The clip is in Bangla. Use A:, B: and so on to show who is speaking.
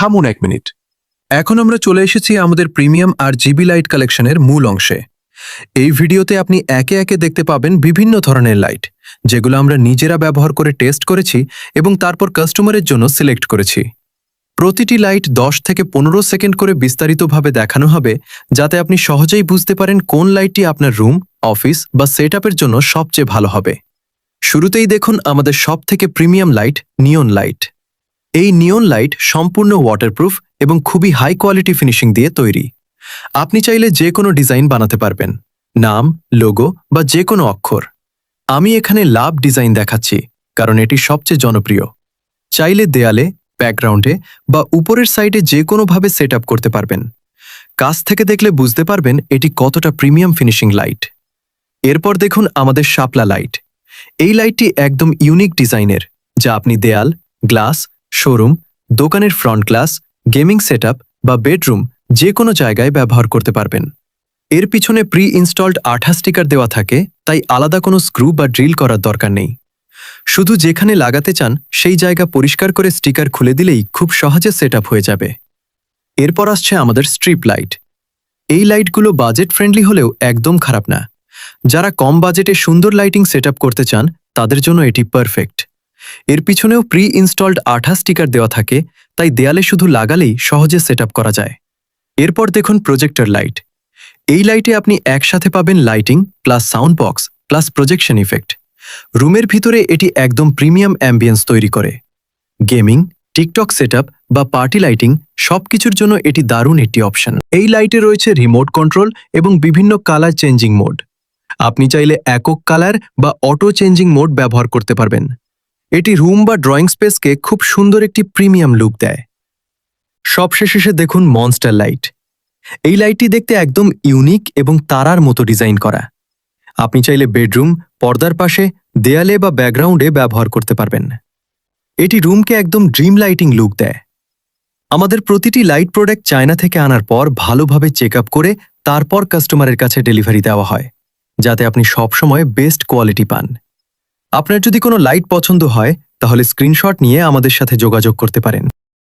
A: থামুন 1 মিনিট। এখন আমরা চলে এসেছি আমাদের প্রিমিয়াম আর জিবি লাইট কালেকশনের মূল অংশে। এই ভিডিওতে আপনি একে একে দেখতে পাবেন বিভিন্ন ধরনের লাইট, যেগুলো আমরা নিজেরা ব্যবহার করে টেস্ট করেছি এবং তারপর কাস্টমারের জন্য সিলেক্ট করেছি। প্রতিটি লাইট 10 থেকে 15 সেকেন্ড করে বিস্তারিতভাবে দেখানো হবে, যাতে আপনি সহজেই বুঝতে পারেন কোন লাইটটি আপনার রুম, অফিস বা সেটআপের জন্য সবচেয়ে ভালো হবে। শুরুতেই দেখুন আমাদের সবথেকে প্রিমিয়াম লাইট, নিয়ন লাইট। এই নিয়ন লাইট সম্পূর্ণ ওয়াটারপ্রুফ এবং খুবই হাই কোয়ালিটি ফিনিশিং দিয়ে তৈরি। আপনি চাইলে যে কোনো ডিজাইন বানাতে পারবেন, নাম, লোগো বা যে কোনো অক্ষর। আমি এখানে লাভ ডিজাইন দেখাচ্ছি কারণ এটি সবচেয়ে জনপ্রিয়। চাইলে দেয়ালে, ব্যাকগ্রাউন্ডে বা উপরের সাইডে যে কোনোভাবে সেট আপ করতে পারবেন। কাছ থেকে দেখলে বুঝতে পারবেন এটি কতটা প্রিমিয়াম ফিনিশিং লাইট। এরপর দেখুন আমাদের শাপলা লাইট। এই লাইটটি একদম ইউনিক ডিজাইনের, যা আপনি দেয়াল, গ্লাস, শোরুম, দোকানের ফ্রন্ট গ্লাস, গেমিং সেটআপ বা বেডরুম যে কোনো জায়গায় ব্যবহার করতে পারবেন। এর পিছনে প্রি ইনস্টলড আঠা স্টিকার দেওয়া থাকে, তাই আলাদা কোনো স্ক্রু বা ড্রিল করার দরকার নেই। শুধু যেখানে লাগাতে চান সেই জায়গা পরিষ্কার করে স্টিকার খুলে দিলেই খুব সহজে সেটআপ হয়ে যাবে। এরপর আসছে আমাদের স্ট্রিপ লাইট। এই লাইটগুলো বাজেট ফ্রেন্ডলি হলেও একদম খারাপ না। যারা কম বাজেটে সুন্দর লাইটিং সেটআপ করতে চান তাদের জন্য এটি পারফেক্ট। এর পিছনেও প্রি ইনস্টলড আঠা স্টিকার দেওয়া থাকে, তাই দেয়ালে শুধু লাগালেই সহজে সেটআপ করা যায়। এরপর দেখুন প্রজেক্টর লাইট। এই লাইটে আপনি একসাথে পাবেন lighting plus sound box plus projection effect. রুমের ভিতরে এটি একদম প্রিমিয়াম অ্যাম্বিয়েন্স তৈরি করে। গেমিং, টিকটক সেটআপ বা পার্টি লাইটিং সবকিছুর জন্য এটি দারুণ একটি অপশন। এই লাইটে রয়েছে রিমোট কন্ট্রোল এবং বিভিন্ন কালার চেঞ্জিং মোড। আপনি চাইলে একক কালার বা অটো চেঞ্জিং মোড ব্যবহার করতে পারবেন। এটি রুম বা ড্রয়িং স্পেসকে খুব সুন্দর একটি প্রিমিয়াম লুক দেয়। সবশেষে দেখুন মনস্টার লাইট। এই লাইটটি দেখতে একদম ইউনিক এবং তারার মতো ডিজাইন করা। আপনি চাইলে বেডরুম, পর্দার পাশে, দেয়ালে বা ব্যাকগ্রাউন্ডে ব্যবহার করতে পারবেন। এটি রুমকে একদম ড্রিম লাইটিং লুক দেয়। আমাদের প্রতিটি লাইট প্রোডাক্ট চায়না থেকে আনার পর ভালোভাবে চেক আপ করে তারপর কাস্টমারের কাছে ডেলিভারি দেওয়া হয়, যাতে আপনি সবসময় বেস্ট কোয়ালিটি পান। আপনার যদি কোনো লাইট পছন্দ হয় তাহলে স্ক্রিনশট নিয়ে আমাদের সাথে যোগাযোগ করতে পারেন।